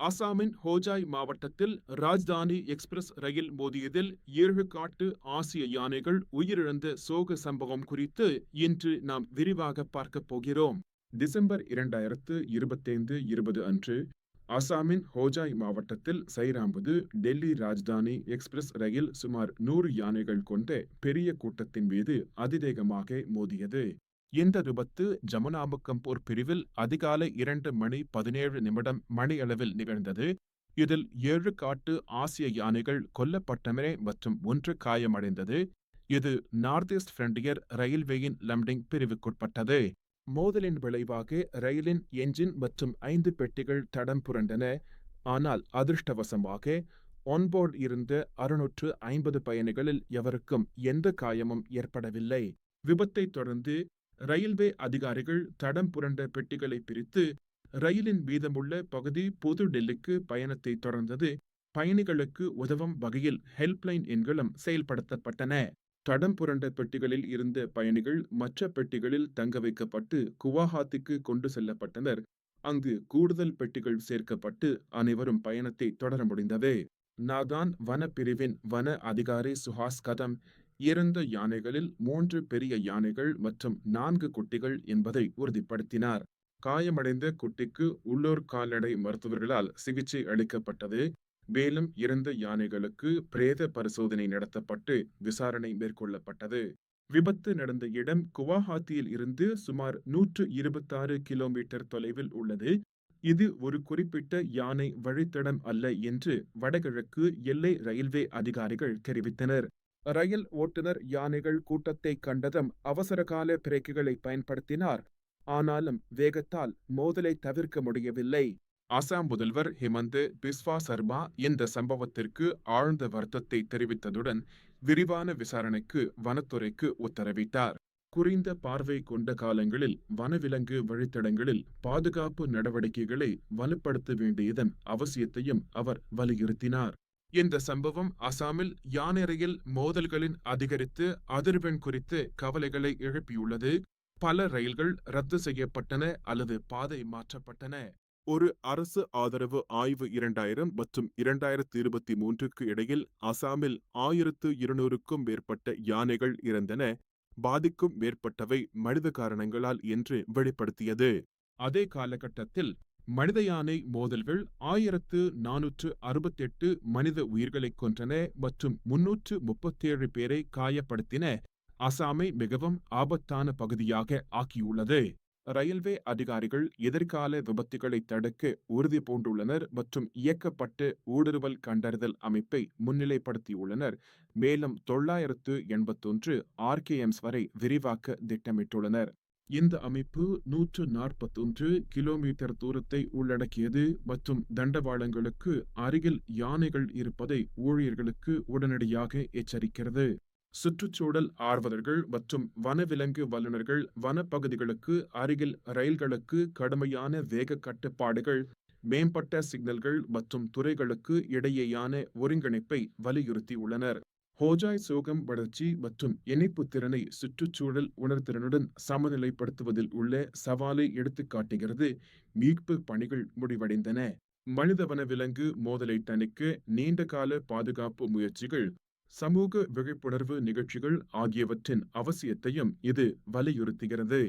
அசாமின் ஹோஜாய் மாவட்டத்தில் ராஜ்தானி எக்ஸ்பிரஸ் ரயில் மோதியதில் 7 காட்டு ஆசிய யானைகள் உயிரிழந்த சோக சம்பவம் குறித்து இன்று நாம் விரிவாக பார்க்கப் போகிறோம். டிசம்பர் 2025 அன்று அசாமின் ஹோஜாய் மாவட்டத்தில் சைராம்பது டெல்லி ராஜ்தானி எக்ஸ்பிரஸ் ரயில் சுமார் 100 யானைகள் கொண்ட பெரிய கூட்டத்தின் மீது அதிவேகமாக மோதியது. இந்த விபத்து ஜமுனாமுக்கம்பூர் பிரிவில் அதிகாலை 2:17 மணியளவில் நிகழ்ந்தது. இதில் 7 காட்டு ஆசிய யானைகள் கொல்லப்பட்டன மற்றும் 1 காயமடைந்தது. இது நார்த் ஈஸ்ட் ஃப்ரண்டியர் ரயில்வேயின் லம்டிங் பிரிவுக்குட்பட்டது. மோதலின் விளைவாக ரயிலின் என்ஜின் மற்றும் 5 பெட்டிகள் தடம் புரண்டன. ஆனால் அதிர்ஷ்டவசமாக ஒன்போர்டு இருந்த 650 பயணிகளில் எவருக்கும் எந்த காயமும் ஏற்படவில்லை. விபத்தைத் தொடர்ந்து ரயில்வே அதிகாரிகள் தடம் புரண்ட பெட்டிகளை பிரித்து ரயிலின் மீதமுள்ள பகுதி புது டெல்லிக்கு பயணத்தை தொடர்ந்தது. பயணிகளுக்கு உதவும் வகையில் ஹெல்ப்லைன் எண்களும் செயல்படுத்தப்பட்டன. தடம் புரண்ட பெட்டிகளில் இருந்த பயணிகள் மற்ற பெட்டிகளில் தங்க வைக்கப்பட்டு குவாஹாத்திக்கு கொண்டு செல்லப்பட்டனர். அங்கு கூடுதல் பெட்டிகள் சேர்க்கப்பட்டு அனைவரும் பயணத்தை தொடர முடிந்தது. நாகான் வனப்பிரிவின் வன அதிகாரி சுஹாஸ் கதம் இறந்த யானைகளில் 3 பெரிய யானைகள் மற்றும் 4 குட்டிகள் என்பதை உறுதிப்படுத்தினார். காயமடைந்த குட்டிக்கு உள்ளூர் கால்நடை மருத்துவர்களால் சிகிச்சை அளிக்கப்பட்டது. மேலும் இறந்த யானைகளுக்கு பிரேத பரிசோதனை நடத்தப்பட்டு விசாரணை மேற்கொள்ளப்பட்டது. விபத்து நடந்த இடம் குவாஹாத்தியில் இருந்து சுமார் 126 கிலோமீட்டர் தொலைவில் உள்ளது. இது ஒரு குறிப்பிட்ட யானை வழித்தடம் அல்ல என்று வடகிழக்கு எல்லை ரயில்வே அதிகாரிகள் தெரிவித்தனர். ரயில் ஓட்டுநர் யானைகள் கூட்டத்தை கண்டதும் அவசரகால பிரேக்குகளை பயன்படுத்தினார். ஆனாலும் வேகத்தால் மோதலை தவிர்க்க முடியவில்லை. அசாம் முதல்வர் ஹிமந்த பிஸ்வா சர்மா இந்த சம்பவத்திற்கு ஆழ்ந்த வருத்தத்தை தெரிவித்ததுடன் விரிவான விசாரணைக்கு வனத்துறைக்கு உத்தரவிட்டார். குறைந்த பார்வை கொண்ட காலங்களில் வனவிலங்கு வழித்தடங்களில் பாதுகாப்பு நடவடிக்கைகளை வலுப்படுத்த வேண்டியதன் அவசியத்தையும் அவர் வலியுறுத்தினார். இந்த சம்பவம் அசாமில் யானை ரயில் மோதல்களின் அதிகரித்து அதிர்வெண் குறித்து கவலைகளை எழுப்பியுள்ளது. பல ரயில்கள் ரத்து செய்யப்பட்டன அல்லது பாதை மாற்றப்பட்டன. ஒரு அரசு ஆதரவு ஆய்வு 2000 மற்றும் 2023க்கு இடையில் அசாமில் 1200க்கும் மேற்பட்ட யானைகள் இறந்தன. பாதிக்கும் மேற்பட்டவை மனித காரணங்களால் என்று வெளிப்படுத்தியது. அதே காலகட்டத்தில் மனித யானை மோதல்கள் 1468 மனித உயிர்களை கொன்றன மற்றும் 337 பேரை காயப்படுத்தின. அசாமை மிகவும் ஆபத்தான பகுதியாக ஆக்கியுள்ளது. ரயில்வே அதிகாரிகள் எதிர்கால விபத்துகளை தடுக்க உறுதி பூண்டுள்ளனர் மற்றும் இயக்கப்பட்ட ஊடுருவல் கண்டறிதல் அமைப்பை முன்னிலைப்படுத்தியுள்ளனர். மேலும் 981 RKMs வரை விரிவாக்க திட்டமிட்டுள்ளனர். இந்த அமைப்பு 141 கிலோமீட்டர் தூரத்தை உள்ளடக்கியது மற்றும் தண்டவாளங்களுக்கு அருகில் யானைகள் இருப்பதை ஊழியர்களுக்கு உடனடியாக எச்சரிக்கிறது. சுற்றுச்சூழல் ஆர்வலர்கள் மற்றும் வனவிலங்கு வல்லுநர்கள் வனப்பகுதிகளுக்கு அருகில் ரயில்களுக்கு கடுமையான வேக கட்டுப்பாடுகள், மேம்பட்ட சிக்னல்கள் மற்றும் துறைகளுக்கு இடையேயான ஒருங்கிணைப்பை வலியுறுத்தியுள்ளனர். ஹோஜாய் சோகம் வளர்ச்சி மற்றும் இணைப்பு திறனை சுற்றுச்சூழல் உணர்திறனுடன் சமநிலைப்படுத்துவதில் உள்ள சவாலை எடுத்துக்காட்டுகிறது. மீட்பு பணிகள் முடிவடைந்தன. மனித வனவிலங்கு மோதலை தணிக்க நீண்டகால பாதுகாப்பு முயற்சிகள், சமூக விழிப்புணர்வு நிகழ்ச்சிகள் ஆகியவற்றின் அவசியத்தையும் இது வலியுறுத்துகிறது.